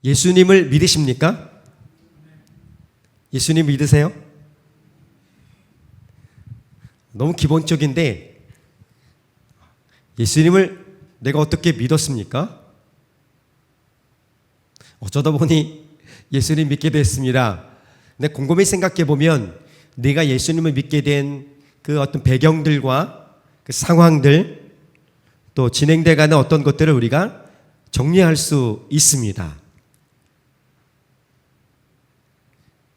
예수님을 믿으십니까? 예수님 믿으세요? 너무 기본적인데 예수님을 내가 어떻게 믿었습니까? 어쩌다 보니 예수님 믿게 됐습니다. 근데 곰곰이 생각해 보면 내가 예수님을 믿게 된 그 어떤 배경들과 그 상황들 또 진행돼가는 어떤 것들을 우리가 정리할 수 있습니다.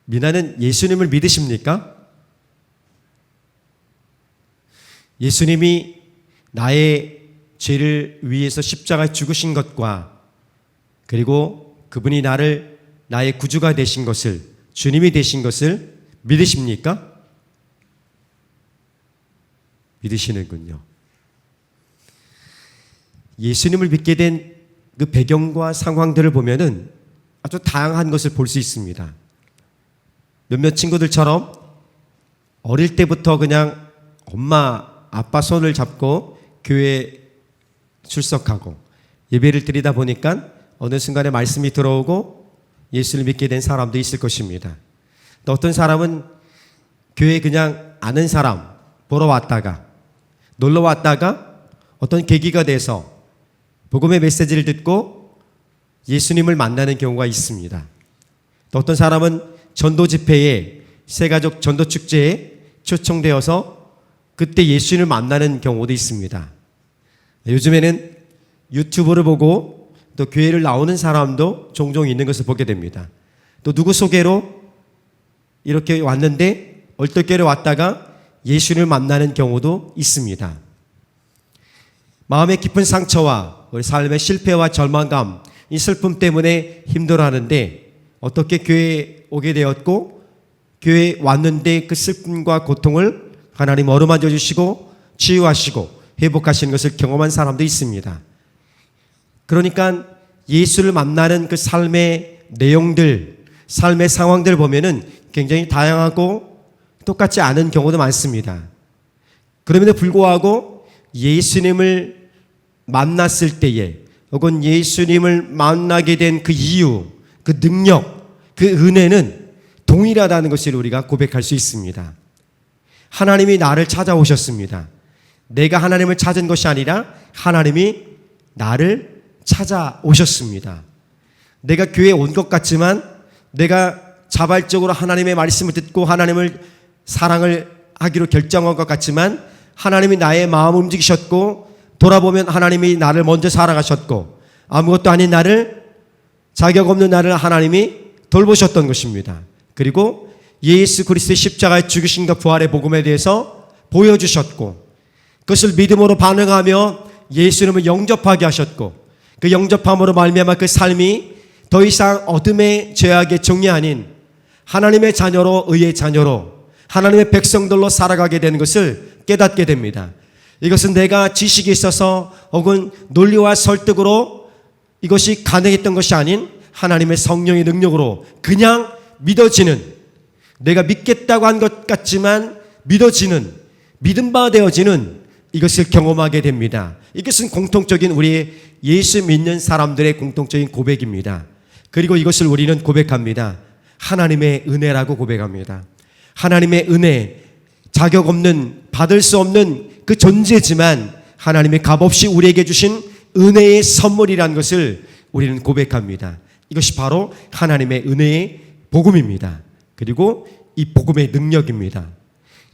미나는 예수님을 믿으십니까? 예수님이 나의 죄를 위해서 십자가에 죽으신 것과 그리고 그분이 나의 구주가 되신 것을, 주님이 되신 것을 믿으십니까? 믿으시는군요. 예수님을 믿게 된 그 배경과 상황들을 보면은 아주 다양한 것을 볼 수 있습니다. 몇몇 친구들처럼 어릴 때부터 그냥 엄마, 아빠 손을 잡고 교회에 출석하고 예배를 드리다 보니까 어느 순간에 말씀이 들어오고 예수를 믿게 된 사람도 있을 것입니다. 또 어떤 사람은 교회에 그냥 아는 사람 보러 왔다가 놀러 왔다가 어떤 계기가 돼서 복음의 메시지를 듣고 예수님을 만나는 경우가 있습니다. 또 어떤 사람은 전도 집회에 새가족 전도 축제에 초청되어서 그때 예수님을 만나는 경우도 있습니다. 요즘에는 유튜브를 보고 또 교회를 나오는 사람도 종종 있는 것을 보게 됩니다. 또 누구 소개로 이렇게 왔는데 얼떨결에 왔다가 예수님을 만나는 경우도 있습니다. 마음의 깊은 상처와 우리 삶의 실패와 절망감, 이 슬픔 때문에 힘들어하는데 어떻게 교회에 오게 되었고 교회에 왔는데 그 슬픔과 고통을 하나님 어루만져 주시고 치유하시고 회복하시는 것을 경험한 사람도 있습니다. 그러니까 예수를 만나는 그 삶의 내용들, 삶의 상황들 보면은 굉장히 다양하고 똑같지 않은 경우도 많습니다. 그럼에도 불구하고 예수님을 만났을 때에 혹은 예수님을 만나게 된 그 이유, 그 능력, 그 은혜는 동일하다는 것을 우리가 고백할 수 있습니다. 하나님이 나를 찾아오셨습니다. 내가 하나님을 찾은 것이 아니라 하나님이 나를 찾아오셨습니다. 내가 교회에 온 것 같지만 내가 자발적으로 하나님의 말씀을 듣고 하나님을 사랑을 하기로 결정한 것 같지만 하나님이 나의 마음을 움직이셨고 돌아보면 하나님이 나를 먼저 사랑하셨고 아무것도 아닌 나를, 자격 없는 나를 하나님이 돌보셨던 것입니다. 그리고 예수 그리스도의 십자가의 죽으심과 부활의 복음에 대해서 보여주셨고 그것을 믿음으로 반응하며 예수님을 영접하게 하셨고 그 영접함으로 말미암아 그 삶이 더 이상 어둠의 죄악의 종이 아닌 하나님의 자녀로, 의의 자녀로, 하나님의 백성들로 살아가게 되는 것을 깨닫게 됩니다. 이것은 내가 지식이 있어서 혹은 논리와 설득으로 이것이 가능했던 것이 아닌 하나님의 성령의 능력으로 그냥 믿어지는, 내가 믿겠다고 한 것 같지만 믿어지는, 믿음 바 되어지는 이것을 경험하게 됩니다. 이것은 공통적인 우리 예수 믿는 사람들의 공통적인 고백입니다. 그리고 이것을 우리는 고백합니다. 하나님의 은혜라고 고백합니다. 하나님의 은혜, 자격 없는, 받을 수 없는 그 존재지만 하나님의 값없이 우리에게 주신 은혜의 선물이라는 것을 우리는 고백합니다. 이것이 바로 하나님의 은혜의 복음입니다. 그리고 이 복음의 능력입니다.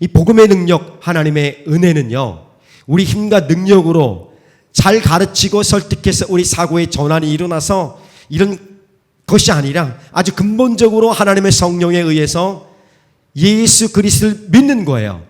이 복음의 능력, 하나님의 은혜는요, 우리 힘과 능력으로 잘 가르치고 설득해서 우리 사고의 전환이 일어나서 이런 것이 아니라 아주 근본적으로 하나님의 성령에 의해서 예수 그리스도를 믿는 거예요.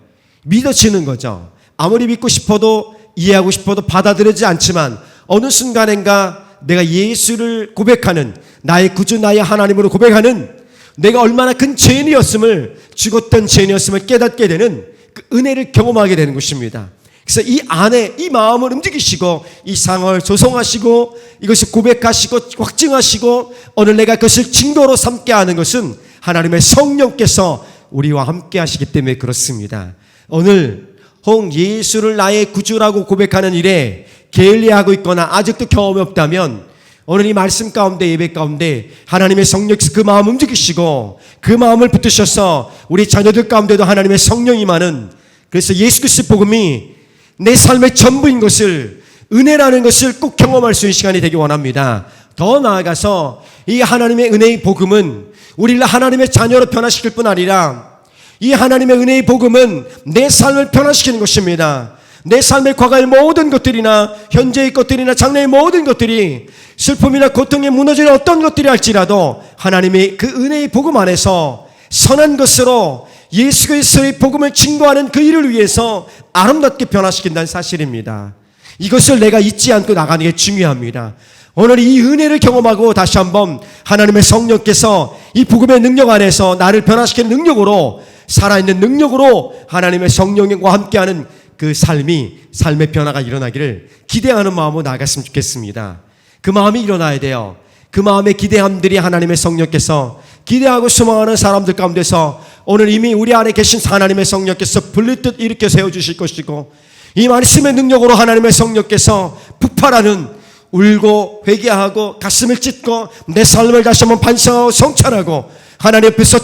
믿어지는 거죠. 아무리 믿고 싶어도 이해하고 싶어도 받아들이지 않지만 어느 순간인가 내가 예수를 고백하는, 나의 구주, 나의 하나님으로 고백하는, 내가 얼마나 큰 죄인이었음을, 죽었던 죄인이었음을 깨닫게 되는 그 은혜를 경험하게 되는 것입니다. 그래서 이 안에 이 마음을 움직이시고 이 상을 조성하시고 이것을 고백하시고 확증하시고 오늘 내가 그것을 증거로 삼게 하는 것은 하나님의 성령께서 우리와 함께 하시기 때문에 그렇습니다. 오늘 혹 예수를 나의 구주라고 고백하는 일에 게을리하고 있거나 아직도 경험이 없다면 오늘 이 말씀 가운데, 예배 가운데 하나님의 성령께서 그 마음 움직이시고 그 마음을 붙드셔서 우리 자녀들 가운데도 하나님의 성령이 많은, 그래서 예수 그리스도의 복음이 내 삶의 전부인 것을, 은혜라는 것을 꼭 경험할 수 있는 시간이 되기 원합니다. 더 나아가서 이 하나님의 은혜의 복음은 우리를 하나님의 자녀로 변화시킬 뿐 아니라 이 하나님의 은혜의 복음은 내 삶을 변화시키는 것입니다. 내 삶의 과거의 모든 것들이나 현재의 것들이나 장래의 모든 것들이, 슬픔이나 고통에 무너지는 어떤 것들이 할지라도 하나님의 그 은혜의 복음 안에서 선한 것으로 예수 그리스도의 복음을 증거하는 그 일을 위해서 아름답게 변화시킨다는 사실입니다. 이것을 내가 잊지 않고 나가는 게 중요합니다. 오늘 이 은혜를 경험하고 다시 한번 하나님의 성령께서 이 복음의 능력 안에서 나를 변화시키는 능력으로, 살아있는 능력으로 하나님의 성령과 함께하는 그 삶의 변화가 일어나기를 기대하는 마음으로 나아갔으면 좋겠습니다. 그 마음이 일어나야 돼요. 그 마음의 기대함들이 하나님의 성령께서 기대하고 소망하는 사람들 가운데서 오늘 이미 우리 안에 계신 하나님의 성령께서 불릴 듯 일으켜 세워주실 것이고, 이 말씀의 능력으로 하나님의 성령께서 폭발하는, 울고 회개하고 가슴을 찢고 내 삶을 다시 한번 반성하고 성찰하고 하나님 앞에서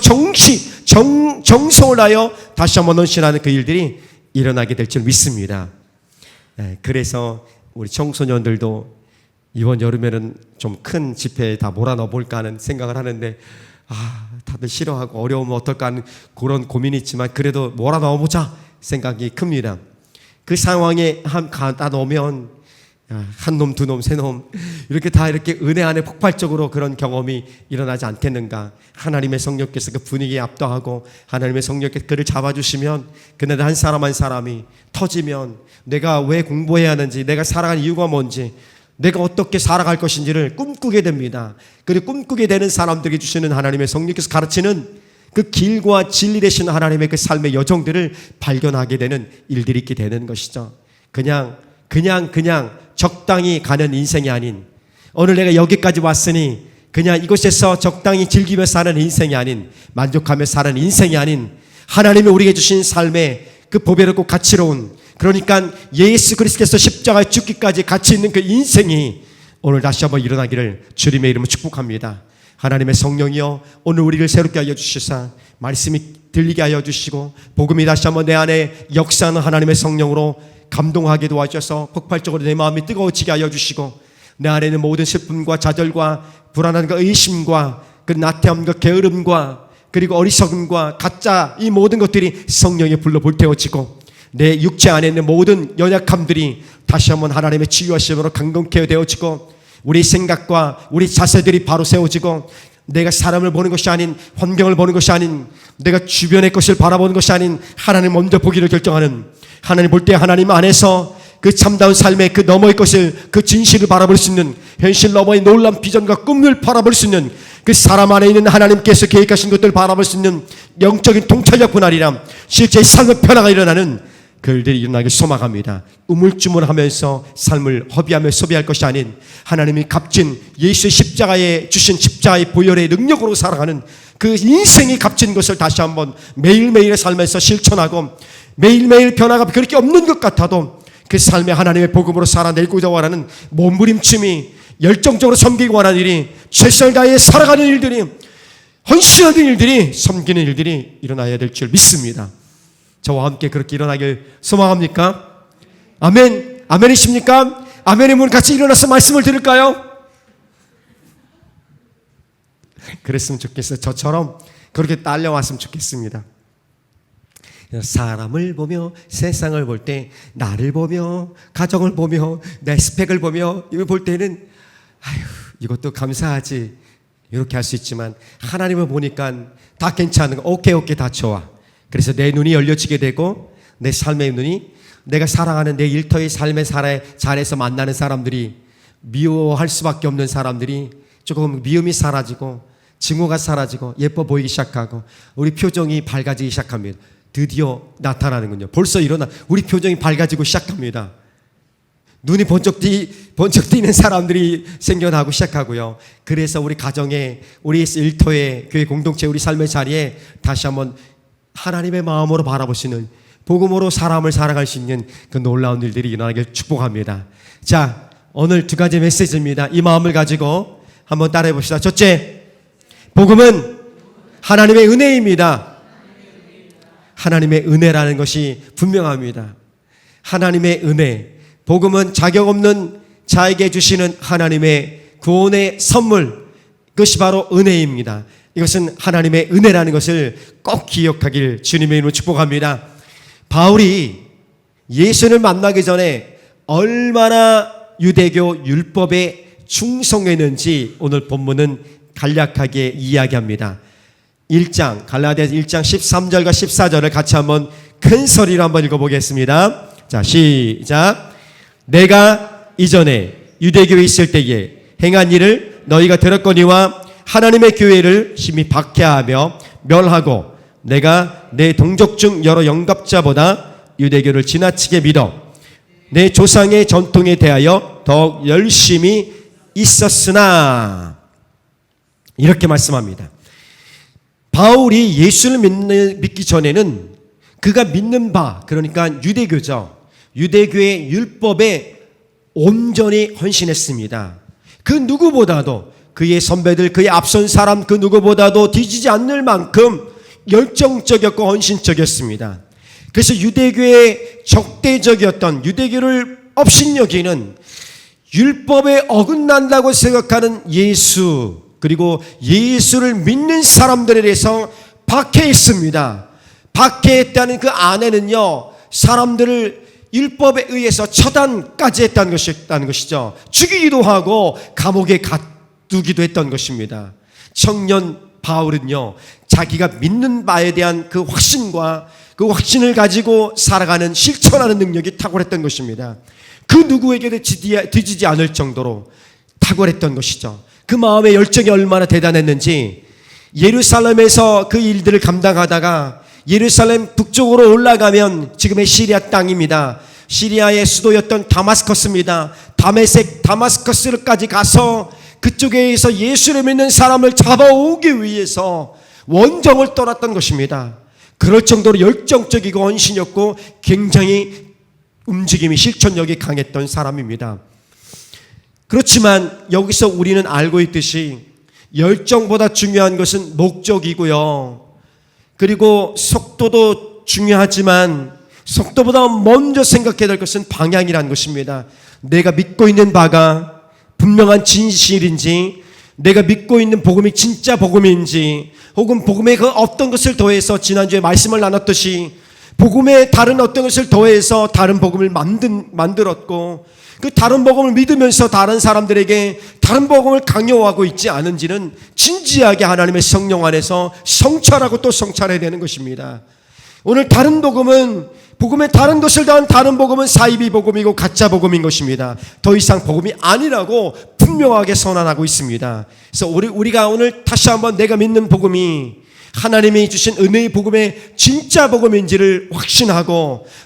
정성을 하여 다시 한번 헌신하는 그 일들이 일어나게 될 줄 믿습니다. 그래서 우리 청소년들도 이번 여름에는 좀 큰 집회에 다 몰아넣어 볼까 하는 생각을 하는데, 다들 싫어하고 어려우면 어떨까 하는 그런 고민이 있지만 그래도 몰아넣어 보자 생각이 큽니다. 그 상황에 가다 놓으면 한 놈, 두 놈, 세 놈 이렇게 다 이렇게 은혜 안에 폭발적으로 그런 경험이 일어나지 않겠는가. 하나님의 성령께서 그 분위기에 압도하고 하나님의 성령께서 그를 잡아주시면 그날 한 사람 한 사람이 터지면 내가 왜 공부해야 하는지, 내가 살아갈 이유가 뭔지, 내가 어떻게 살아갈 것인지를 꿈꾸게 됩니다. 그리고 꿈꾸게 되는 사람들에게 주시는 하나님의 성령께서 가르치는 그 길과 진리 되신 하나님의 그 삶의 여정들을 발견하게 되는 일들이 있게 되는 것이죠. 그냥 적당히 가는 인생이 아닌, 오늘 내가 여기까지 왔으니 그냥 이곳에서 적당히 즐기며 사는 인생이 아닌, 만족하며 사는 인생이 아닌, 하나님이 우리에게 주신 삶의 그 보배롭고 가치로운, 그러니까 예수 그리스도께서 십자가에 죽기까지 가치 있는 그 인생이 오늘 다시 한번 일어나기를 주님의 이름으로 축복합니다. 하나님의 성령이여, 오늘 우리를 새롭게 하여 주시사 말씀이 들리게 하여 주시고 복음이 다시 한번 내 안에 역사하는 하나님의 성령으로 감동하게 도와주셔서 폭발적으로 내 마음이 뜨거워지게 하여 주시고, 내 안에 있는 모든 슬픔과 좌절과 불안함과 의심과 그 나태함과 게으름과 그리고 어리석음과 가짜, 이 모든 것들이 성령의 불로 불태워지고 내 육체 안에 있는 모든 연약함들이 다시 한번 하나님의 치유하심으로 강건케 되어지고, 우리 생각과 우리 자세들이 바로 세워지고, 내가 사람을 보는 것이 아닌, 환경을 보는 것이 아닌, 내가 주변의 것을 바라보는 것이 아닌 하나님 먼저 보기를 결정하는, 하나님 볼 때 하나님 안에서 그 참다운 삶의 그 너머의 것을, 그 진실을 바라볼 수 있는, 현실 너머의 놀라운 비전과 꿈을 바라볼 수 있는, 그 사람 안에 있는 하나님께서 계획하신 것들을 바라볼 수 있는 영적인 통찰력뿐 아니라 실제 삶의 변화가 일어나는 그들이 일어나길 소망합니다. 우물쭈물하면서 삶을 허비하며 소비할 것이 아닌, 하나님이 값진 예수의 십자가에 주신 십자가의 보혈의 능력으로 살아가는 그 인생이 값진 것을 다시 한번 매일매일의 삶에서 실천하고, 매일매일 변화가 그렇게 없는 것 같아도 그 삶에 하나님의 복음으로 살아내고자 원하는 몸부림침이, 열정적으로 섬기고 원하는 일이, 최선을 다해 살아가는 일들이, 헌신하는 일들이, 섬기는 일들이 일어나야 될 줄 믿습니다. 저와 함께 그렇게 일어나길 소망합니까? 아멘. 아멘이십니까? 아멘의 문 같이 일어나서 말씀을 들을까요? 그랬으면 좋겠어요. 저처럼 그렇게 딸려왔으면 좋겠습니다. 사람을 보며, 세상을 볼 때, 나를 보며, 가정을 보며, 내 스펙을 보며, 이걸 볼 때는 이것도 감사하지 이렇게 할 수 있지만, 하나님을 보니까 다 괜찮은 거, 오케이 다 좋아. 그래서 내 눈이 열려지게 되고, 내 삶의 눈이, 내가 사랑하는 내 일터의 삶의 자리에서 만나는 사람들이, 미워할 수밖에 없는 사람들이 조금 미움이 사라지고 증오가 사라지고 예뻐 보이기 시작하고, 우리 표정이 밝아지기 시작합니다. 드디어 나타나는군요. 벌써 우리 표정이 밝아지고 시작합니다. 눈이 번쩍 뛰는 사람들이 생겨나고 시작하고요. 그래서 우리 가정에, 우리 일터에, 교회 공동체, 우리 삶의 자리에 다시 한번 하나님의 마음으로 바라볼 수 있는, 복음으로 사람을 살아갈 수 있는 그 놀라운 일들이 일어나길 축복합니다. 자, 오늘 두 가지 메시지입니다. 이 마음을 가지고 한번 따라해 봅시다. 첫째, 복음은 하나님의 은혜입니다. 하나님의 은혜라는 것이 분명합니다. 하나님의 은혜. 복음은 자격 없는 자에게 주시는 하나님의 구원의 선물. 그것이 바로 은혜입니다. 이것은 하나님의 은혜라는 것을 꼭 기억하길 주님의 이름으로 축복합니다. 바울이 예수를 만나기 전에 얼마나 유대교 율법에 충성했는지 오늘 본문은 간략하게 이야기합니다. 1장, 갈라디아서 1장 13절과 14절을 같이 한번 큰 소리로 한번 읽어보겠습니다. 자, 시작. 내가 이전에 유대교에 있을 때에 행한 일을 너희가 들었거니와 하나님의 교회를 심히 박해하며 멸하고 내가 내 동족 중 여러 영갑자보다 유대교를 지나치게 믿어 내 조상의 전통에 대하여 더욱 열심히 있었으나 이렇게 말씀합니다. 바울이 예수를 믿기 전에는 그가 믿는 바, 그러니까 유대교죠. 유대교의 율법에 온전히 헌신했습니다. 그 누구보다도 그의 선배들, 그의 앞선 사람 그 누구보다도 뒤지지 않을 만큼 열정적이었고 헌신적이었습니다. 그래서 유대교의 적대적이었던 유대교를 업신여기는 율법에 어긋난다고 생각하는 예수, 그리고 예수를 믿는 사람들에 대해서 박해했습니다. 박해했다는 그 안에는요, 사람들을 율법에 의해서 처단까지 했다는 것이죠. 죽이기도 하고 감옥에 가두기도 했던 것입니다. 청년 바울은요, 자기가 믿는 바에 대한 그 확신과 그 확신을 가지고 살아가는 실천하는 능력이 탁월했던 것입니다. 그 누구에게도 뒤지지 않을 정도로 탁월했던 것이죠. 그 마음의 열정이 얼마나 대단했는지 예루살렘에서 그 일들을 감당하다가 예루살렘 북쪽으로 올라가면 지금의 시리아 땅입니다. 시리아의 수도였던 다마스커스입니다. 다마스커스까지 가서 그쪽에서 예수를 믿는 사람을 잡아오기 위해서 원정을 떠났던 것입니다. 그럴 정도로 열정적이고 헌신이었고 굉장히 움직임이 실천력이 강했던 사람입니다. 그렇지만 여기서 우리는 알고 있듯이 열정보다 중요한 것은 목적이고요. 그리고 속도도 중요하지만 속도보다 먼저 생각해야 될 것은 방향이라는 것입니다. 내가 믿고 있는 바가 분명한 진실인지, 내가 믿고 있는 복음이 진짜 복음인지, 혹은 복음에 그 어떤 것을 더해서 지난주에 말씀을 나눴듯이 복음에 다른 어떤 것을 더해서 다른 복음을 만들었고 그 다른 복음을 믿으면서 다른 사람들에게 다른 복음을 강요하고 있지 않은지는 진지하게 하나님의 성령 안에서 성찰하고 또 성찰해야 되는 것입니다. 오늘 다른 복음은 복음의 다른 것을 더한 다른 복음은 사이비 복음이고 가짜 복음인 것입니다. 더 이상 복음이 아니라고 분명하게 선언하고 있습니다. 그래서 우리가 오늘 다시 한번 내가 믿는 복음이 하나님이 주신 은혜의 복음의 진짜 복음인지를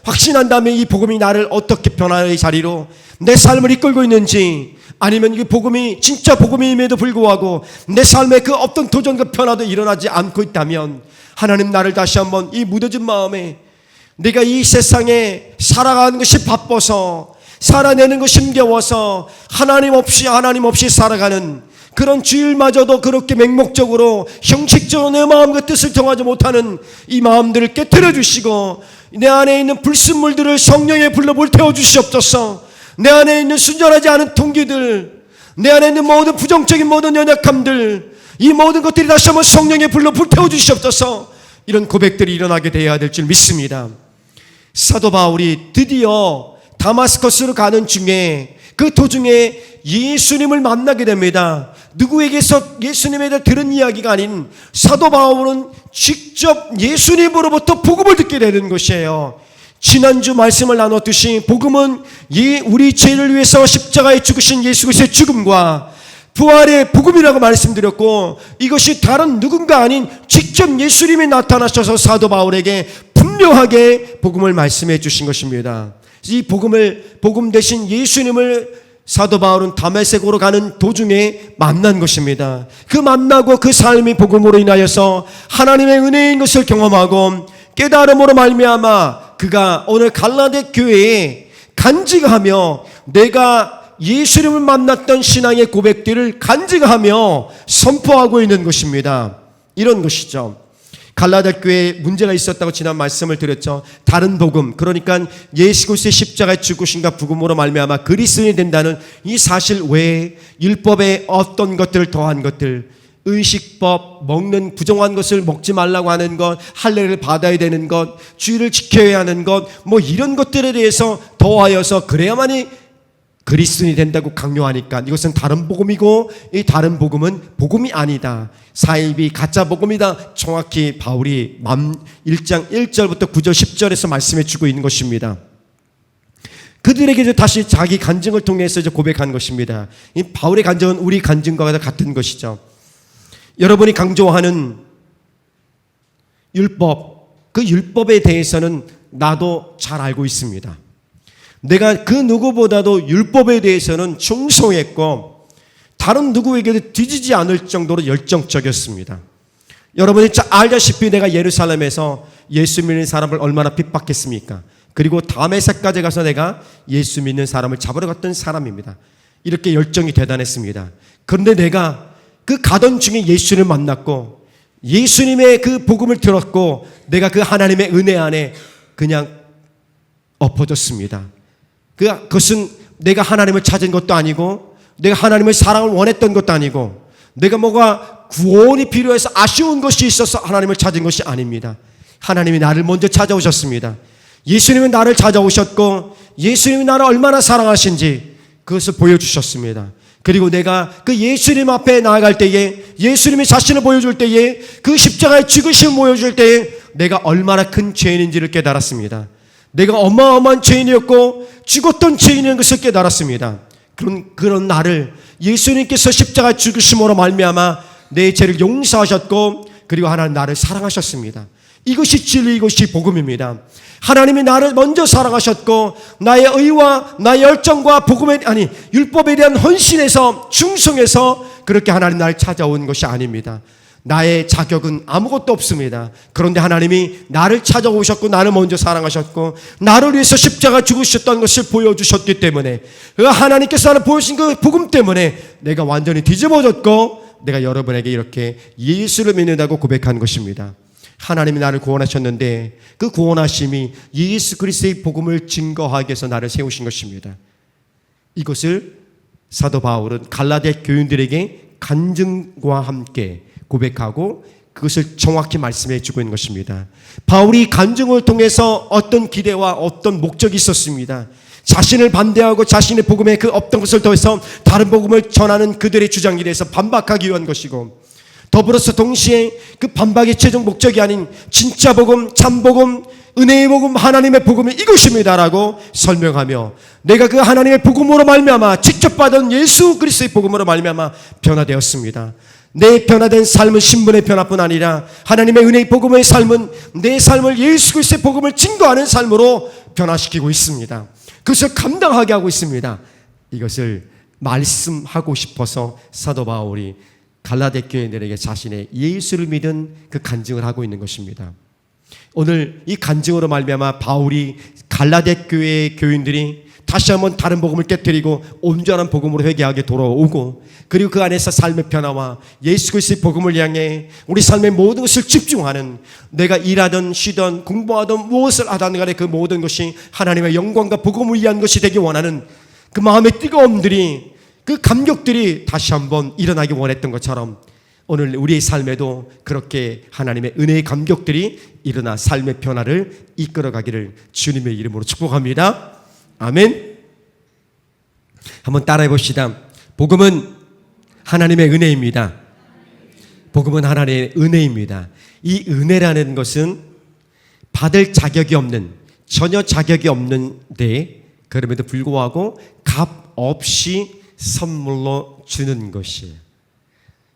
확신한 다음에 이 복음이 나를 어떻게 변화의 자리로 내 삶을 이끌고 있는지, 아니면 이 복음이 진짜 복음임에도 불구하고 내 삶에 그 어떤 도전과 변화도 일어나지 않고 있다면 하나님 나를 다시 한번 이 무뎌진 마음에 내가 이 세상에 살아가는 것이 바빠서 살아내는 것이 힘겨워서 하나님 없이 살아가는 그런 주일마저도 그렇게 맹목적으로 형식적으로 내 마음과 뜻을 정하지 못하는 이 마음들을 깨트려 주시고 내 안에 있는 불순물들을 성령의 불로 불태워 주시옵소서. 내 안에 있는 순전하지 않은 동기들, 내 안에 있는 모든 부정적인 모든 연약함들, 이 모든 것들이 다시 한번 성령의 불로 불태워 주시옵소서. 이런 고백들이 일어나게 되어야 될 줄 믿습니다. 사도 바울이 드디어 다마스커스로 가는 중에 그 도중에 예수님을 만나게 됩니다. 누구에게서 예수님에 대해 들은 이야기가 아닌 사도 바울은 직접 예수님으로부터 복음을 듣게 되는 것이에요. 지난주 말씀을 나눴듯이 복음은 우리 죄를 위해서 십자가에 죽으신 예수 그리스도의 죽음과 부활의 복음이라고 말씀드렸고, 이것이 다른 누군가 아닌 직접 예수님이 나타나셔서 사도 바울에게 분명하게 복음을 말씀해 주신 것입니다. 이 복음 대신 예수님을 사도 바울은 다메섹으로 가는 도중에 만난 것입니다. 그 만나고 그 삶이 복음으로 인하여서 하나님의 은혜인 것을 경험하고 깨달음으로 말미암아 그가 오늘 갈라데 교회에 간직하며 내가 예수님을 만났던 신앙의 고백들을 간증하며 선포하고 있는 것입니다. 이런 것이죠. 갈라디아 교회에 문제가 있었다고 지난 말씀을 드렸죠. 다른 복음, 그러니까 예수 그리스도의 십자가의 죽으심과 부금으로 말미암아 그리스도인이 된다는 이 사실 외에 율법의 어떤 것들을 더한 것들, 의식법, 먹는 부정한 것을 먹지 말라고 하는 것, 할례를 받아야 되는 것, 주의를 지켜야 하는 것, 뭐 이런 것들에 대해서 더하여서 그래야만이 그리스도인이 된다고 강요하니까 이것은 다른 복음이고, 이 다른 복음은 복음이 아니다, 사입이 가짜 복음이다, 정확히 바울이 1장 1절부터 9절 10절에서 말씀해 주고 있는 것입니다. 그들에게 다시 자기 간증을 통해서 이제 고백한 것입니다. 이 바울의 간증은 우리 간증과 같은 것이죠. 여러분이 강조하는 율법, 그 율법에 대해서는 나도 잘 알고 있습니다. 내가 그 누구보다도 율법에 대해서는 충성했고 다른 누구에게도 뒤지지 않을 정도로 열정적이었습니다. 여러분이 알다시피 내가 예루살렘에서 예수 믿는 사람을 얼마나 핍박했습니까? 그리고 다메섹까지 가서 내가 예수 믿는 사람을 잡으러 갔던 사람입니다. 이렇게 열정이 대단했습니다. 그런데 내가 그 가던 중에 예수를 만났고 예수님의 그 복음을 들었고 내가 그 하나님의 은혜 안에 그냥 엎어졌습니다. 그것은 내가 하나님을 찾은 것도 아니고 내가 하나님의 사랑을 원했던 것도 아니고 내가 뭐가 구원이 필요해서 아쉬운 것이 있어서 하나님을 찾은 것이 아닙니다. 하나님이 나를 먼저 찾아오셨습니다. 예수님은 나를 찾아오셨고 예수님이 나를 얼마나 사랑하신지 그것을 보여주셨습니다. 그리고 내가 그 예수님 앞에 나아갈 때에, 예수님이 자신을 보여줄 때에, 그 십자가의 죽으심을 보여줄 때에 내가 얼마나 큰 죄인인지를 깨달았습니다. 내가 어마어마한 죄인이었고 죽었던 죄인인 것을 깨달았습니다. 그런 나를 예수님께서 십자가 죽으심으로 말미암아 내 죄를 용서하셨고 그리고 하나님 나를 사랑하셨습니다. 이것이 진리, 이것이 복음입니다. 하나님이 나를 먼저 사랑하셨고 나의 의와 나의 열정과 율법에 대한 헌신에서 충성해서 그렇게 하나님 나를 찾아온 것이 아닙니다. 나의 자격은 아무것도 없습니다. 그런데 하나님이 나를 찾아오셨고 나를 먼저 사랑하셨고 나를 위해서 십자가 죽으셨던 것을 보여주셨기 때문에, 그 하나님께서 나를 보여주신 그 복음 때문에 내가 완전히 뒤집어졌고 내가 여러분에게 이렇게 예수를 믿는다고 고백한 것입니다. 하나님이 나를 구원하셨는데 그 구원하심이 예수 그리스도의 복음을 증거하기 위해서 나를 세우신 것입니다. 이것을 사도 바울은 갈라디아 교인들에게 간증과 함께 고백하고 그것을 정확히 말씀해 주고 있는 것입니다. 바울이 간증을 통해서 어떤 기대와 어떤 목적이 있었습니다. 자신을 반대하고 자신의 복음에 그 없던 것을 더해서 다른 복음을 전하는 그들의 주장에 대해서 반박하기 위한 것이고, 더불어서 동시에 그 반박의 최종 목적이 아닌 진짜 복음, 참 복음, 은혜의 복음, 하나님의 복음이 이것입니다라고 설명하며 내가 그 하나님의 복음으로 말미암아 직접 받은 예수 그리스도의 복음으로 말미암아 변화되었습니다. 내 변화된 삶은 신분의 변화뿐 아니라 하나님의 은혜의 복음의 삶은 내 삶을 예수 그리스도의 복음을 증거하는 삶으로 변화시키고 있습니다. 그것을 감당하게 하고 있습니다. 이것을 말씀하고 싶어서 사도 바울이 갈라디아 교인들에게 자신의 예수를 믿은 그 간증을 하고 있는 것입니다. 오늘 이 간증으로 말미암아 바울이 갈라디아 교회의 교인들이 다시 한번 다른 복음을 깨뜨리고 온전한 복음으로 회개하게 돌아오고, 그리고 그 안에서 삶의 변화와 예수 그리스도의 복음을 향해 우리 삶의 모든 것을 집중하는, 내가 일하든 쉬든 공부하든 무엇을 하든 간에 그 모든 것이 하나님의 영광과 복음을 위한 것이 되기 원하는 그 마음의 뜨거움들이, 그 감격들이 다시 한번 일어나기 원했던 것처럼 오늘 우리의 삶에도 그렇게 하나님의 은혜의 감격들이 일어나 삶의 변화를 이끌어가기를 주님의 이름으로 축복합니다. 아멘. 한번 따라해 봅시다. 복음은 하나님의 은혜입니다. 복음은 하나님의 은혜입니다. 이 은혜라는 것은 받을 자격이 없는, 전혀 자격이 없는데 그럼에도 불구하고 값 없이 선물로 주는 것이에요.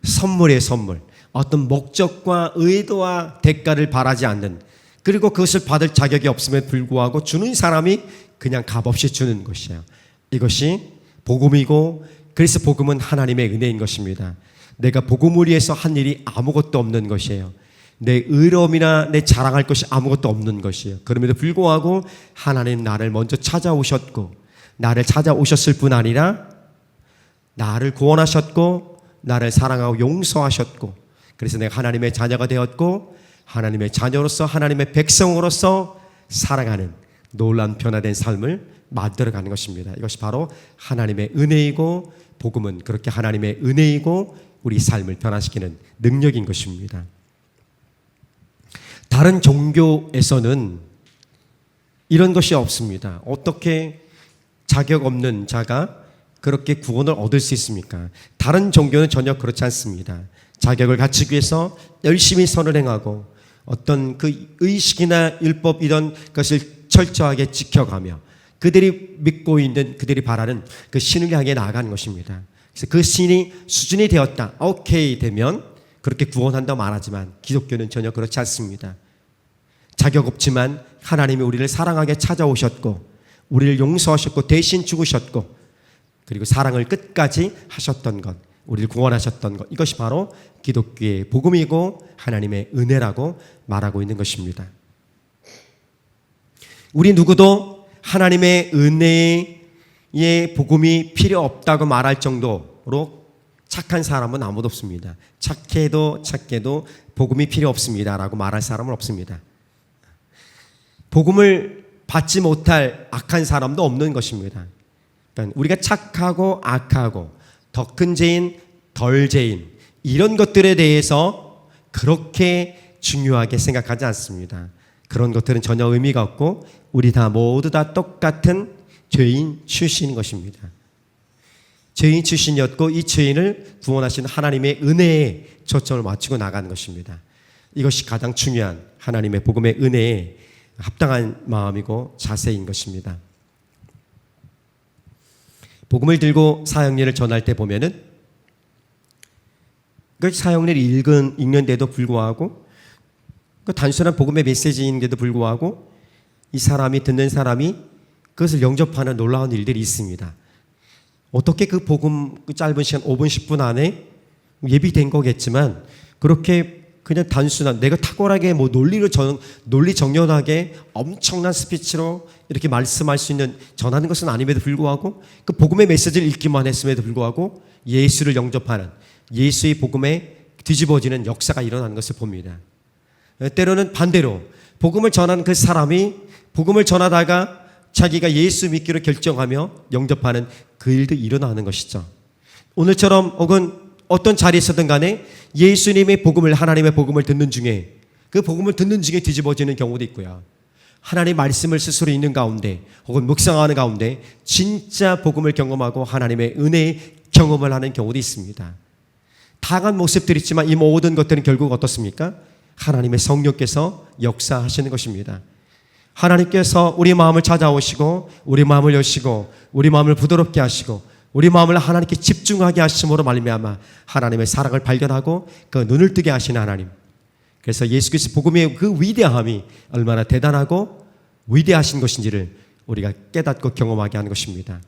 선물의 선물. 어떤 목적과 의도와 대가를 바라지 않는, 그리고 그것을 받을 자격이 없음에 불구하고 주는 사람이 그냥 값없이 주는 것이에요. 이것이 복음이고, 그래서 복음은 하나님의 은혜인 것입니다. 내가 복음을 위해서 한 일이 아무것도 없는 것이에요. 내 의로움이나 내 자랑할 것이 아무것도 없는 것이에요. 그럼에도 불구하고 하나님 나를 먼저 찾아오셨고, 나를 찾아오셨을 뿐 아니라 나를 구원하셨고 나를 사랑하고 용서하셨고, 그래서 내가 하나님의 자녀가 되었고 하나님의 자녀로서 하나님의 백성으로서 살아가는 놀라운 변화된 삶을 만들어가는 것입니다. 이것이 바로 하나님의 은혜이고, 복음은 그렇게 하나님의 은혜이고 우리 삶을 변화시키는 능력인 것입니다. 다른 종교에서는 이런 것이 없습니다. 어떻게 자격 없는 자가 그렇게 구원을 얻을 수 있습니까? 다른 종교는 전혀 그렇지 않습니다. 자격을 갖추기 위해서 열심히 선을 행하고 어떤 그 의식이나 율법 이런 것을 철저하게 지켜가며 그들이 믿고 있는, 그들이 바라는 그 신을 향해 나아가는 것입니다. 그래서 그 신이 수준이 되었다, 오케이 되면 그렇게 구원한다고 말하지만 기독교는 전혀 그렇지 않습니다. 자격 없지만 하나님이 우리를 사랑하게 찾아오셨고 우리를 용서하셨고 대신 죽으셨고 그리고 사랑을 끝까지 하셨던 것, 우리를 구원하셨던 것, 이것이 바로 기독교의 복음이고 하나님의 은혜라고 말하고 있는 것입니다. 우리 누구도 하나님의 은혜의 복음이 필요 없다고 말할 정도로 착한 사람은 아무도 없습니다. 착해도 복음이 필요 없습니다 라고 말할 사람은 없습니다. 복음을 받지 못할 악한 사람도 없는 것입니다. 그러니까 우리가 착하고 악하고 더 큰 죄인, 덜 죄인 이런 것들에 대해서 그렇게 중요하게 생각하지 않습니다. 그런 것들은 전혀 의미가 없고 우리 다 모두 다 똑같은 죄인 출신인 것입니다. 죄인 출신이었고 이 죄인을 구원하신 하나님의 은혜에 초점을 맞추고 나가는 것입니다. 이것이 가장 중요한 하나님의 복음의 은혜에 합당한 마음이고 자세인 것입니다. 복음을 들고 사형리를 전할 때 보면은 그 사형리를 읽는데도 불구하고 그 단순한 복음의 메시지인데도 불구하고 이 사람이 듣는 사람이 그것을 영접하는 놀라운 일들이 있습니다. 어떻게 그 복음 그 짧은 시간 5분 10분 안에 예비된 거겠지만 그렇게 그냥 단순한 내가 탁월하게 뭐 논리 정연하게 엄청난 스피치로 이렇게 말씀할 수 있는 전하는 것은 아님에도 불구하고 그 복음의 메시지를 읽기만 했음에도 불구하고 예수를 영접하는 예수의 복음에 뒤집어지는 역사가 일어나는 것을 봅니다. 때로는 반대로 복음을 전하는 그 사람이 복음을 전하다가 자기가 예수 믿기로 결정하며 영접하는 그 일도 일어나는 것이죠. 오늘처럼 혹은 어떤 자리에서든 간에 예수님의 복음을 하나님의 복음을 듣는 중에 그 복음을 듣는 중에 뒤집어지는 경우도 있고요. 하나님의 말씀을 스스로 읽는 가운데 혹은 묵상하는 가운데 진짜 복음을 경험하고 하나님의 은혜의 경험을 하는 경우도 있습니다. 다양한 모습들이 있지만 이 모든 것들은 결국 어떻습니까? 하나님의 성령께서 역사하시는 것입니다. 하나님께서 우리 마음을 찾아오시고 우리 마음을 여시고 우리 마음을 부드럽게 하시고 우리 마음을 하나님께 집중하게 하심으로 말미암아 하나님의 사랑을 발견하고 그 눈을 뜨게 하시는 하나님. 그래서 예수 그리스도 복음의 그 위대함이 얼마나 대단하고 위대하신 것인지를 우리가 깨닫고 경험하게 하는 것입니다.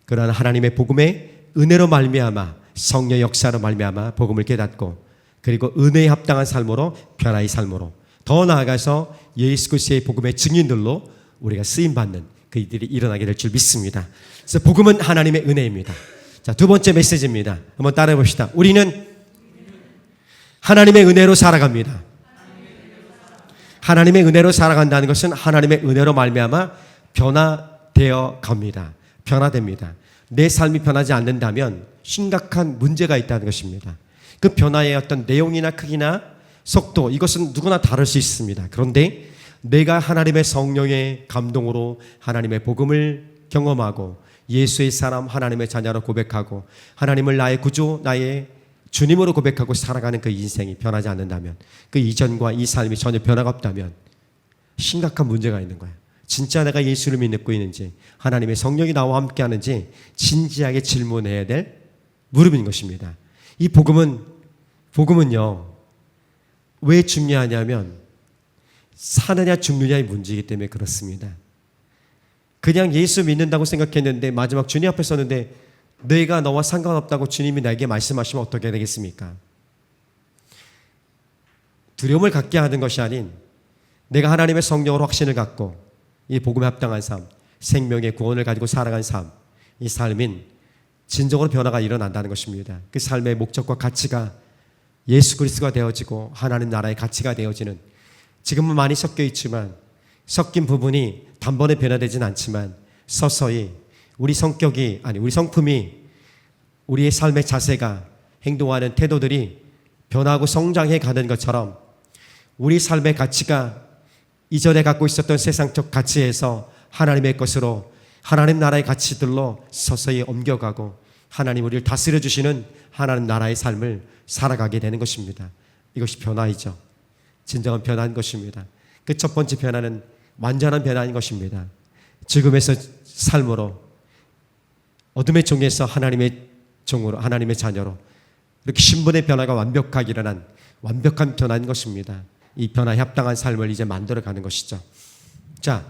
그러한 하나님의 복음의 은혜로 말미암아 성령 역사로 말미암아 복음을 깨닫고 그리고 은혜에 합당한 삶으로 변화의 삶으로 더 나아가서 예수 그리스도의 복음의 증인들로 우리가 쓰임받는 그 일들이 일어나게 될 줄 믿습니다. 그래서 복음은 하나님의 은혜입니다. 자, 두 번째 메시지입니다. 한번 따라해 봅시다. 우리는 하나님의 은혜로 살아갑니다. 하나님의 은혜로 살아간다는 것은 하나님의 은혜로 말미암아 변화되어 갑니다. 변화됩니다. 내 삶이 변하지 않는다면 심각한 문제가 있다는 것입니다. 그 변화의 어떤 내용이나 크기나 속도 이것은 누구나 다를 수 있습니다. 그런데 내가 하나님의 성령의 감동으로 하나님의 복음을 경험하고 예수의 사람 하나님의 자녀로 고백하고 하나님을 나의 구주 나의 주님으로 고백하고 살아가는 그 인생이 변하지 않는다면 그 이전과 이 삶이 전혀 변화가 없다면 심각한 문제가 있는 거예요. 진짜 내가 예수를 믿고 있는지 하나님의 성령이 나와 함께 하는지 진지하게 질문해야 될 물음인 것입니다. 이 복음은요 왜 중요하냐면 사느냐 죽느냐의 문제이기 때문에 그렇습니다. 그냥 예수 믿는다고 생각했는데 마지막 주님 앞에 섰는데 내가 너와 상관없다고 주님이 나에게 말씀하시면 어떻게 되겠습니까? 두려움을 갖게 하는 것이 아닌 내가 하나님의 성령으로 확신을 갖고 이 복음에 합당한 삶, 생명의 구원을 가지고 살아간 삶, 이 삶인 진정으로 변화가 일어난다는 것입니다. 그 삶의 목적과 가치가 예수 그리스도가 되어지고 하나님 나라의 가치가 되어지는, 지금은 많이 섞여 있지만 섞인 부분이 단번에 변화되진 않지만 서서히 우리 성격이, 아니 우리 성품이, 우리의 삶의 자세가, 행동하는 태도들이 변하고 성장해 가는 것처럼 우리 삶의 가치가 이전에 갖고 있었던 세상적 가치에서 하나님의 것으로, 하나님 나라의 가치들로 서서히 옮겨가고 하나님 우리를 다스려 주시는 하나님 나라의 삶을 살아가게 되는 것입니다. 이것이 변화이죠. 진정한 변화인 것입니다. 그 첫 번째 변화는 완전한 변화인 것입니다. 지금에서 삶으로, 어둠의 종에서 하나님의 종으로, 하나님의 자녀로, 이렇게 신분의 변화가 완벽하게 일어난 완벽한 변화인 것입니다. 이 변화에 합당한 삶을 이제 만들어가는 것이죠. 자,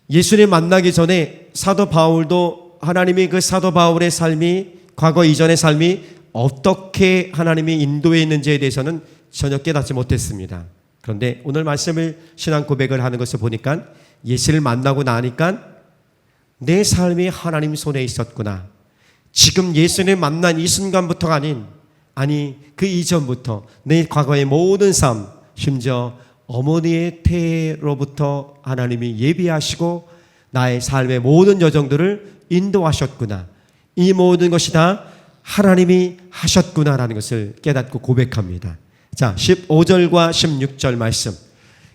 예수님 만나기 전에 사도 바울도, 하나님이 그 사도 바울의 삶이, 과거 이전의 삶이 어떻게 하나님이 인도해 있는지에 대해서는 전혀 깨닫지 못했습니다. 그런데 오늘 말씀을, 신앙 고백을 하는 것을 보니까 예수를 만나고 나니까 내 삶이 하나님 손에 있었구나. 지금 예수를 만난 이 순간부터가 아니 그 이전부터 내 과거의 모든 삶, 심지어 어머니의 태로부터 하나님이 예비하시고 나의 삶의 모든 여정들을 인도하셨구나. 이 모든 것이 다 하나님이 하셨구나라는 것을 깨닫고 고백합니다. 자, 15절과 16절 말씀,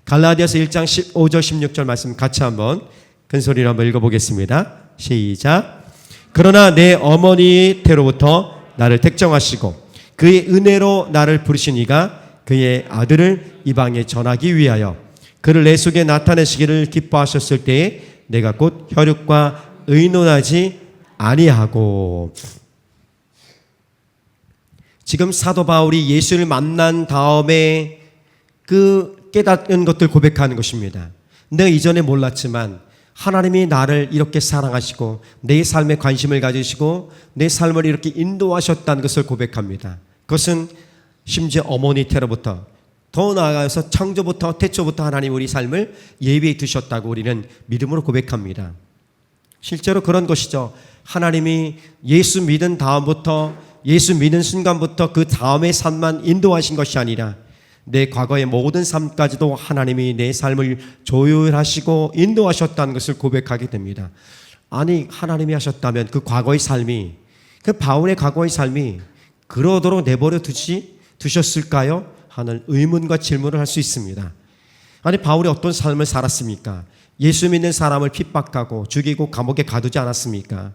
갈라디아서 1장 15절 16절 말씀 같이 한번 큰 소리로 한번 읽어보겠습니다. 시작. 그러나 내 어머니의 태로부터 나를 택정하시고 그의 은혜로 나를 부르신 이가 그의 아들을 이방에 전하기 위하여 그를 내 속에 나타내시기를 기뻐하셨을 때에 내가 곧 혈육과 의논하지 아니하고. 지금 사도 바울이 예수를 만난 다음에 그 깨닫는 것들 고백하는 것입니다. 내가 이전에 몰랐지만 하나님이 나를 이렇게 사랑하시고 내 삶에 관심을 가지시고 내 삶을 이렇게 인도하셨다는 것을 고백합니다. 그것은 심지어 어머니 태로부터, 더 나아가서 창조부터, 태초부터 하나님 우리 삶을 예비해 두셨다고 우리는 믿음으로 고백합니다. 실제로 그런 것이죠. 하나님이 예수 믿은 다음부터, 예수 믿는 순간부터 그 다음의 삶만 인도하신 것이 아니라 내 과거의 모든 삶까지도 하나님이 내 삶을 조율하시고 인도하셨다는 것을 고백하게 됩니다. 아니, 하나님이 하셨다면 그 과거의 삶이, 그 바울의 과거의 삶이 그러도록 내버려 두셨을까요? 하는 의문과 질문을 할 수 있습니다. 아니, 바울이 어떤 삶을 살았습니까? 예수 믿는 사람을 핍박하고 죽이고 감옥에 가두지 않았습니까?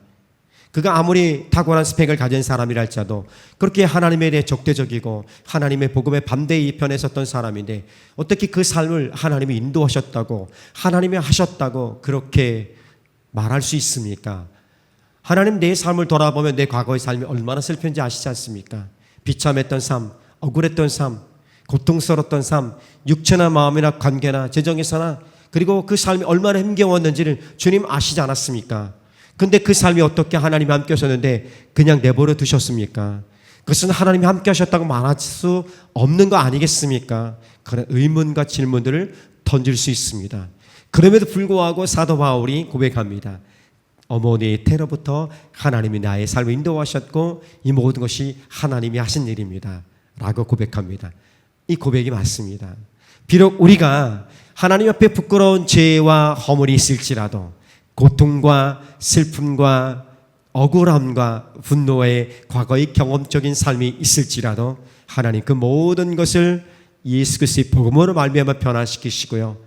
그가 아무리 탁월한 스펙을 가진 사람이라 할지라도 그렇게 하나님에 대해 적대적이고 하나님의 복음에 반대의 편에 섰던 사람인데 어떻게 그 삶을 하나님이 인도하셨다고, 하나님이 하셨다고 그렇게 말할 수 있습니까? 하나님, 내 삶을 돌아보면 내 과거의 삶이 얼마나 슬픈지 아시지 않습니까? 비참했던 삶, 억울했던 삶, 고통스러웠던 삶, 육체나 마음이나 관계나 재정에서나, 그리고 그 삶이 얼마나 힘겨웠는지를 주님 아시지 않았습니까? 근데 그 삶이 어떻게 하나님이 함께 하셨는데 그냥 내버려 두셨습니까? 그것은 하나님이 함께 하셨다고 말할 수 없는 거 아니겠습니까? 그런 의문과 질문들을 던질 수 있습니다. 그럼에도 불구하고 사도 바울이 고백합니다. 어머니의 태로부터 하나님이 나의 삶을 인도하셨고 이 모든 것이 하나님이 하신 일입니다 라고 고백합니다. 이 고백이 맞습니다. 비록 우리가 하나님 앞에 부끄러운 죄와 허물이 있을지라도, 고통과 슬픔과 억울함과 분노의 과거의 경험적인 삶이 있을지라도 하나님 그 모든 것을 예수 그리스도의 복음으로 말미암아 변화시키시고요,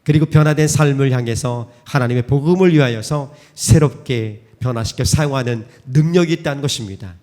그리고 변화된 삶을 향해서 하나님의 복음을 위하여서 새롭게 변화시켜 사용하는 능력이 있다는 것입니다.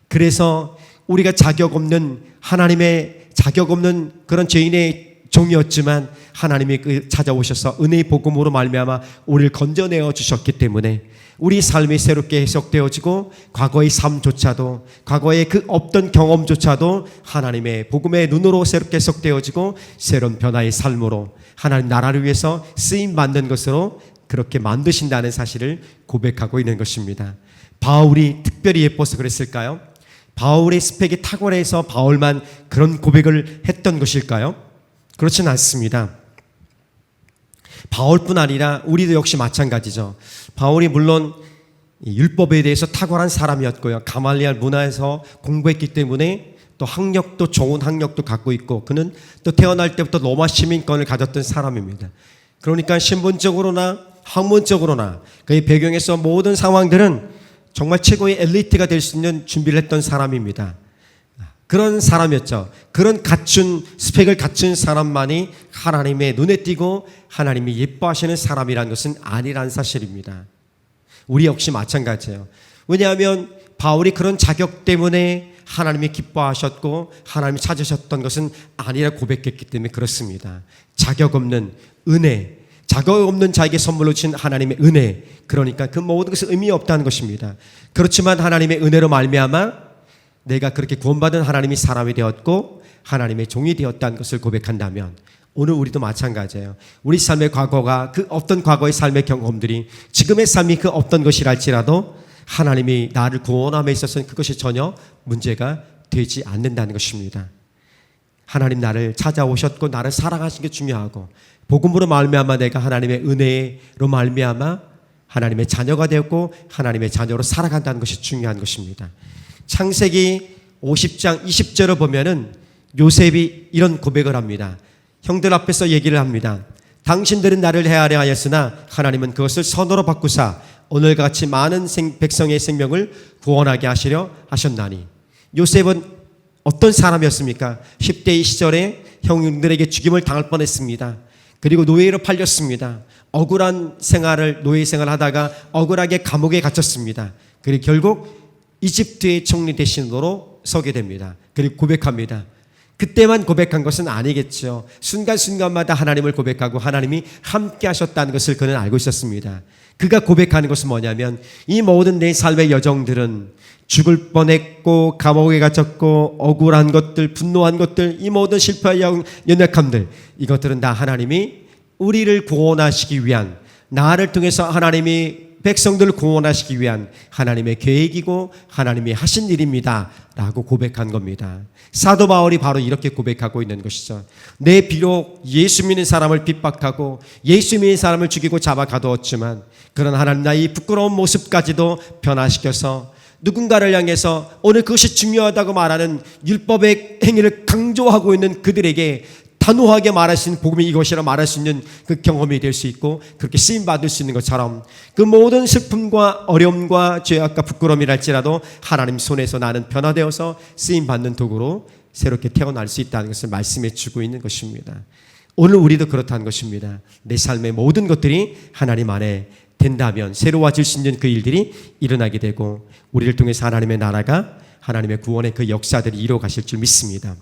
그래서 우리가 자격 없는, 하나님의 자격 없는 그런 죄인의 종이었지만 하나님이 찾아오셔서 은혜의 복음으로 말미암아 우리를 건져내어 주셨기 때문에 우리 삶이 새롭게 해석되어지고 과거의 삶조차도, 과거의 그 없던 경험조차도 하나님의 복음의 눈으로 새롭게 해석되어지고 새로운 변화의 삶으로 하나님 나라를 위해서 쓰임받는 것으로 그렇게 만드신다는 사실을 고백하고 있는 것입니다. 바울이 특별히 예뻐서 그랬을까요? 바울의 스펙이 탁월해서 바울만 그런 고백을 했던 것일까요? 그렇지는 않습니다. 바울뿐 아니라 우리도 역시 마찬가지죠. 바울이 물론 이 율법에 대해서 탁월한 사람이었고요. 가말리알 문화에서 공부했기 때문에 또 학력도 좋은 학력도 갖고 있고 그는 또 태어날 때부터 로마 시민권을 가졌던 사람입니다. 그러니까 신분적으로나 학문적으로나 그의 배경에서 모든 상황들은 정말 최고의 엘리트가 될 수 있는 준비를 했던 사람입니다. 그런 사람이었죠. 그런 갖춘 스펙을 갖춘 사람만이 하나님의 눈에 띄고 하나님이 예뻐하시는 사람이라는 것은 아니라는 사실입니다. 우리 역시 마찬가지예요. 왜냐하면 바울이 그런 자격 때문에 하나님이 기뻐하셨고 하나님이 찾으셨던 것은 아니라 고백했기 때문에 그렇습니다. 자격 없는 은혜, 자격 없는 자에게 선물로 주신 하나님의 은혜, 그러니까 그 모든 것은 의미 없다는 것입니다. 그렇지만 하나님의 은혜로 말미암아 내가 그렇게 구원받은 하나님이 사람이 되었고 하나님의 종이 되었다는 것을 고백한다면 오늘 우리도 마찬가지예요. 우리 삶의 과거가 그 어떤 과거의 삶의 경험들이 지금의 삶이 그 어떤 것이랄지라도 하나님이 나를 구원함에 있어서는 그것이 전혀 문제가 되지 않는다는 것입니다. 하나님 나를 찾아오셨고 나를 사랑하신 게 중요하고 복음으로 말미암아 내가 하나님의 은혜로 말미암아 하나님의 자녀가 되었고 하나님의 자녀로 살아간다는 것이 중요한 것입니다. 창세기 50장 20절을 보면은 요셉이 이런 고백을 합니다. 형들 앞에서 얘기를 합니다. 당신들은 나를 해하려 하였으나 하나님은 그것을 선으로 바꾸사 오늘과 같이 많은 백성의 생명을 구원하게 하시려 하셨나니. 요셉은 어떤 사람이었습니까? 10대의 시절에 형들에게 죽임을 당할 뻔했습니다. 그리고 노예로 팔렸습니다. 억울한 생활을 노예 생활을 하다가 억울하게 감옥에 갇혔습니다. 그리고 결국 이집트의 총리 대신으로 서게 됩니다. 그리고 고백합니다. 그때만 고백한 것은 아니겠죠. 순간순간마다 하나님을 고백하고 하나님이 함께 하셨다는 것을 그는 알고 있었습니다. 그가 고백하는 것은 뭐냐면 이 모든 내 삶의 여정들은 죽을 뻔했고 감옥에 갇혔고 억울한 것들, 분노한 것들, 이 모든 실패와 연약함들, 이것들은 다 하나님이 우리를 구원하시기 위한, 나를 통해서 하나님이 백성들을 구원하시기 위한 하나님의 계획이고 하나님이 하신 일입니다 라고 고백한 겁니다. 사도 바울이 바로 이렇게 고백하고 있는 것이죠. 내 비록 예수 믿는 사람을 핍박하고 예수 믿는 사람을 죽이고 잡아 가두었지만 그런 하나님 나의 부끄러운 모습까지도 변화시켜서 누군가를 향해서 오늘 그것이 중요하다고 말하는 율법의 행위를 강조하고 있는 그들에게 단호하게 말하신 복음이 이것이라 말할 수 있는 그 경험이 될 수 있고 그렇게 쓰임받을 수 있는 것처럼 그 모든 슬픔과 어려움과 죄악과 부끄러움이랄지라도 하나님 손에서 나는 변화되어서 쓰임받는 도구로 새롭게 태어날 수 있다는 것을 말씀해 주고 있는 것입니다. 오늘 우리도 그렇다는 것입니다. 내 삶의 모든 것들이 하나님 안에 된다면 새로워질 수 있는 그 일들이 일어나게 되고 우리를 통해서 하나님의 나라가 하나님의 구원의 그 역사들이 이루어 가실 줄 믿습니다.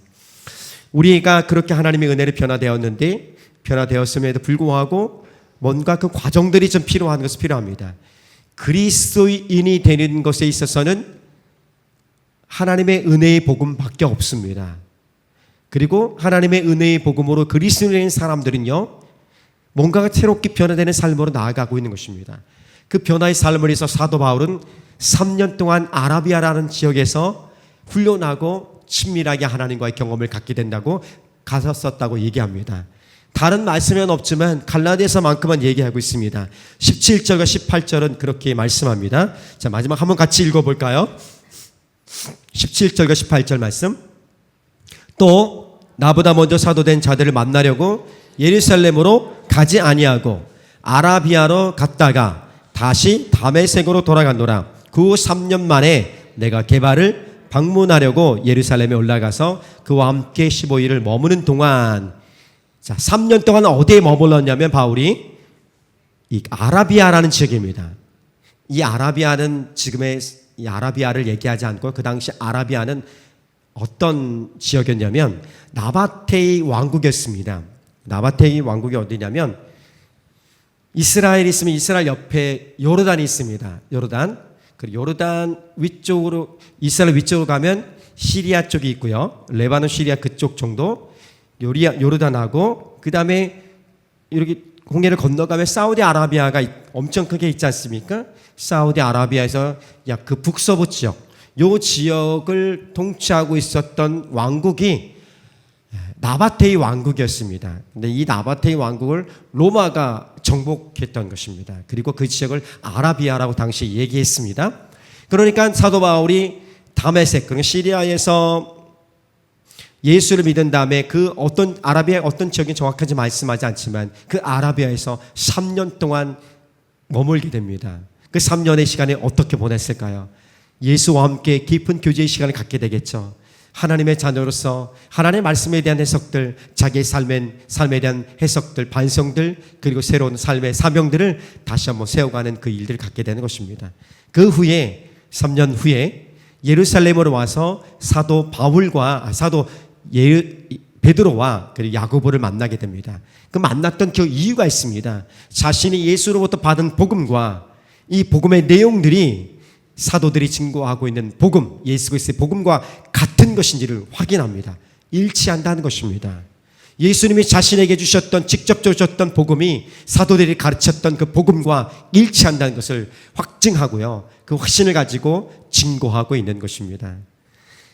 우리가 그렇게 하나님의 은혜로 변화되었는데 변화되었음에도 불구하고 뭔가 그 과정들이 좀 필요한 것은 필요합니다. 그리스도인이 되는 것에 있어서는 하나님의 은혜의 복음밖에 없습니다. 그리고 하나님의 은혜의 복음으로 그리스도인인 사람들은요 뭔가가 새롭게 변화되는 삶으로 나아가고 있는 것입니다. 그 변화의 삶을 위해서 사도 바울은 3년 동안 아라비아라는 지역에서 훈련하고 친밀하게 하나님과의 경험을 갖게 된다고 가서 썼다고 얘기합니다. 다른 말씀은 없지만 갈라디아서만큼은 얘기하고 있습니다. 17절과 18절은 그렇게 말씀합니다. 자, 마지막 한번 같이 읽어볼까요? 17절과 18절 말씀. 또 나보다 먼저 사도된 자들을 만나려고 예루살렘으로 가지 아니하고 아라비아로 갔다가 다시 다메섹으로 돌아간노라. 그 후 3년 만에 내가 게바를 방문하려고 예루살렘에 올라가서 그와 함께 15일을 머무는 동안, 자, 3년 동안 어디에 머물렀냐면 바울이 이 아라비아라는 지역입니다. 이 아라비아는 지금의 이 아라비아를 얘기하지 않고 그 당시 아라비아는 어떤 지역이었냐면 나바테의 왕국이었습니다. 나바테의 왕국이 어디냐면 이스라엘이 있으면 이스라엘 옆에 요르단이 있습니다. 요르단. 그리고 요르단 위쪽으로 이스라엘 위쪽으로 가면 시리아 쪽이 있고요. 레바논 시리아 그쪽 정도 요르단하고 그 다음에 이렇게 홍해를 건너가면 사우디아라비아가 엄청 크게 있지 않습니까? 사우디아라비아에서 약 그 북서부 지역 요 지역을 통치하고 있었던 왕국이 나바테의 왕국이었습니다. 근데 이 나바테의 왕국을 로마가 정복했던 것입니다. 그리고 그 지역을 아라비아라고 당시 얘기했습니다. 그러니까 사도 바울이 다메섹, 시리아에서 예수를 믿은 다음에 그 어떤 아라비아 어떤 지역이 정확하지 말씀하지 않지만 그 아라비아에서 3년 동안 머물게 됩니다. 그 3년의 시간에 어떻게 보냈을까요? 예수와 함께 깊은 교제의 시간을 갖게 되겠죠. 하나님의 자녀로서 하나님의 말씀에 대한 해석들, 자기의 삶에 대한 해석들, 반성들, 그리고 새로운 삶의 사명들을 다시 한번 세워가는 그 일들을 갖게 되는 것입니다. 그 후에 3년 후에 예루살렘으로 와서 사도 베드로와 그리고 야고보를 만나게 됩니다. 그 만났던 그 이유가 있습니다. 자신이 예수로부터 받은 복음과 이 복음의 내용들이 사도들이 증거하고 있는 복음, 예수 그리스도의 복음과 같은 것인지를 확인합니다. 일치한다는 것입니다. 예수님이 자신에게 주셨던, 직접 주셨던 복음이 사도들이 가르쳤던 그 복음과 일치한다는 것을 확증하고요. 그 확신을 가지고 증거하고 있는 것입니다.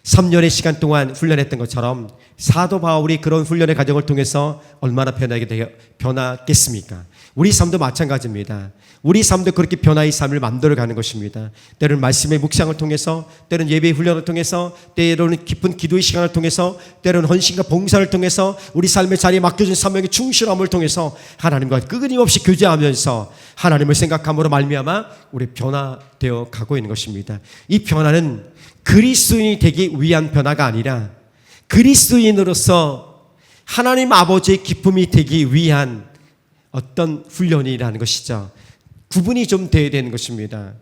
3년의 시간 동안 훈련했던 것처럼 사도 바울이 그런 훈련의 과정을 통해서 얼마나 변하겠습니까? 우리 삶도 마찬가지입니다. 우리 삶도 그렇게 변화의 삶을 만들어가는 것입니다. 때로는 말씀의 묵상을 통해서, 때로는 예배의 훈련을 통해서, 때로는 깊은 기도의 시간을 통해서, 때로는 헌신과 봉사를 통해서, 우리 삶의 자리에 맡겨진 사명의 충실함을 통해서 하나님과 끊임없이 교제하면서 하나님을 생각함으로 말미암아 우리 변화되어 가고 있는 것입니다. 이 변화는 그리스도인이 되기 위한 변화가 아니라 그리스도인으로서 하나님 아버지의 기쁨이 되기 위한 어떤 훈련이라는 것이죠. 구분이 좀 되어야 되는 것입니다.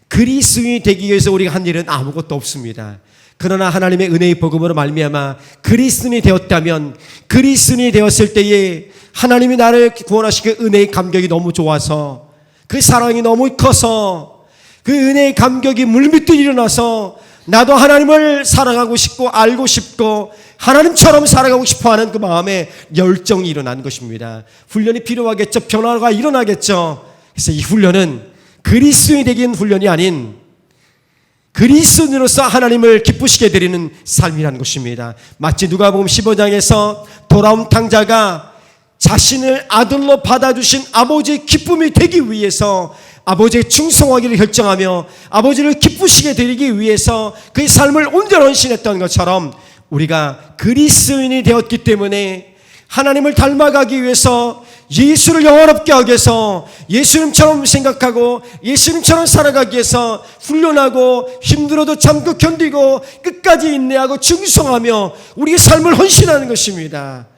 그리스도인이 되기 위해서 우리가 한 일은 아무것도 없습니다. 그러나 하나님의 은혜의 복음으로 말미암아 그리스도인이 되었다면, 그리스도인이 되었을 때에 하나님이 나를 구원하신 그 은혜의 감격이 너무 좋아서, 그 사랑이 너무 커서 그 은혜의 감격이 물밀듯 일어나서 나도 하나님을 사랑하고 싶고 알고 싶고 하나님처럼 살아가고 싶어하는 그 마음에 열정이 일어난 것입니다. 훈련이 필요하겠죠. 변화가 일어나겠죠. 그래서 이 훈련은 그리스도인이 되기 위한 훈련이 아닌 그리스도인으로서 하나님을 기쁘시게 드리는 삶이라는 것입니다. 마치 누가복음 15장에서 돌아온 탕자가 자신을 아들로 받아주신 아버지의 기쁨이 되기 위해서 아버지의 충성하기를 결정하며 아버지를 기쁘시게 드리기 위해서 그의 삶을 온전히 헌신했던 것처럼 우리가 그리스도인이 되었기 때문에 하나님을 닮아가기 위해서 예수를 영원롭게 하기 위해서 예수님처럼 생각하고 예수님처럼 살아가기 위해서 훈련하고 힘들어도 참고 견디고 끝까지 인내하고 충성하며 우리의 삶을 헌신하는 것입니다.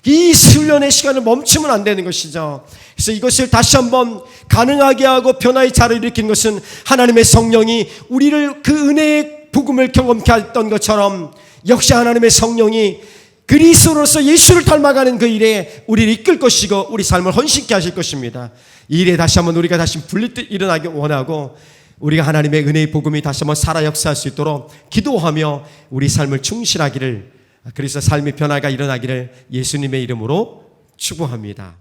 이 훈련의 시간을 멈추면 안 되는 것이죠. 그래서 이것을 다시 한번 가능하게 하고 변화의 자를 일으키는 것은 하나님의 성령이 우리를 그 은혜의 복음을 경험케 했던 것처럼 역시 하나님의 성령이 그리스도로서 예수를 닮아가는 그 일에 우리를 이끌 것이고 우리 삶을 헌신케 하실 것입니다. 이 일에 다시 한번 우리가 다시 불릴 일어나기 원하고 우리가 하나님의 은혜의 복음이 다시 한번 살아 역사할 수 있도록 기도하며 우리 삶을 충실하기를, 그래서 삶의 변화가 일어나기를 예수님의 이름으로 축복합니다.